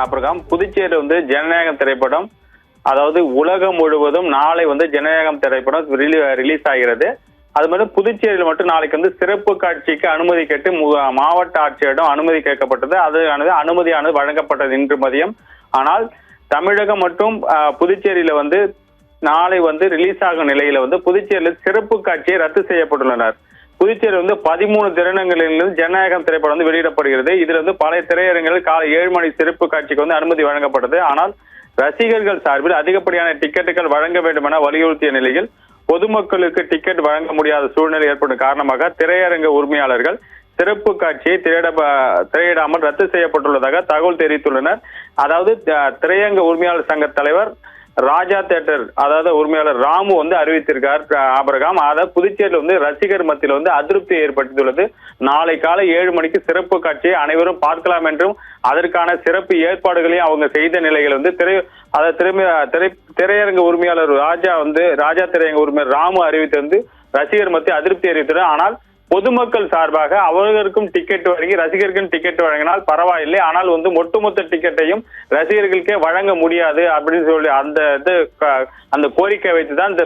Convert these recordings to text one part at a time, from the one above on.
அப்புறம் புதுச்சேரி ஜனநாயகம் திரைப்படம், அதாவது உலகம் முழுவதும் நாளை ஜனநாயகம் திரைப்படம் ரிலீஸ் ஆகிறது. அது மட்டும் புதுச்சேரியில் மட்டும் நாளைக்கு சிறப்பு காட்சிக்கு அனுமதி கேட்டு மாவட்ட ஆட்சியரிடம் அனுமதி கேட்கப்பட்டது. அது அனுமதியானது வழங்கப்பட்டது இன்று மதியம். ஆனால் தமிழகம் மற்றும் புதுச்சேரியில நாளை ரிலீஸ் ஆகும் நிலையில புதுச்சேரியில் சிறப்பு காட்சியை ரத்து செய்யப்பட்டுள்ளனர். புதுச்சேரி 13 திரையரங்குகளில் ஜனநாயகம் திரைப்படம் வெளியிடப்படுகிறது. இதுல பல திரையரங்குகளில் காலை 7 மணி சிறப்பு காட்சிக்கு அனுமதி வழங்கப்பட்டது. ஆனால் ரசிகர்கள் சார்பில் அதிகப்படியான டிக்கெட்டுகள் வழங்க வேண்டும் என வலியுறுத்திய நிலையில் பொதுமக்களுக்கு டிக்கெட் வழங்க முடியாத சூழ்நிலை ஏற்படும் காரணமாக திரையரங்க உரிமையாளர்கள் சிறப்பு காட்சியை திரையிடாமல் ரத்து செய்யப்பட்டுள்ளதாக தகவல் தெரிவித்துள்ளனர். அதாவது திரையரங்க உரிமையாளர் சங்க தலைவர் ராஜா தியேட்டர் அதாவது உரிமையாளர் ராமு அறிவித்திருக்கார். ஆபிரகாம் அதாவது புதுச்சேரியில் ரசிகர் மத்தியில் அதிருப்தி ஏற்பட்டுள்ளது. நாளை காலை 7 மணிக்கு சிறப்பு காட்சியை அனைவரும் பார்க்கலாம் என்றும் அதற்கான சிறப்பு ஏற்பாடுகளையும் அவங்க செய்த நிலைகள் திரையரங்க உரிமையாளர் ராஜா திரையரங்க உரிமையாளர் ராமு அறிவித்து ரசிகர் மத்திய அதிருப்தி அறிவித்தனர். ஆனால் பொதுமக்கள் சார்பாக அவர்களுக்கும் டிக்கெட் வழங்கி ரசிகர்களுக்கும் டிக்கெட் வழங்கினால் பரவாயில்லை, ஆனால் ஒட்டுமொத்த டிக்கெட்டையும் ரசிகர்களுக்கே வழங்க முடியாது அப்படின்னு சொல்லி அந்த கோரிக்கை வைத்துதான் இந்த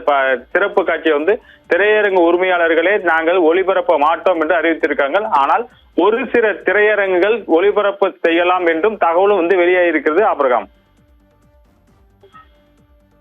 சிறப்பு காட்சியை திரையரங்கு உரிமையாளர்களே நாங்கள் ஒளிபரப்ப மாட்டோம் என்று அறிவித்திருக்காங்க. ஆனால் ஒரு சில திரையரங்குகள் ஒளிபரப்பு செய்யலாம் என்றும் தகவலும் வெளியாகியிருக்கிறது. அபிரகாம்.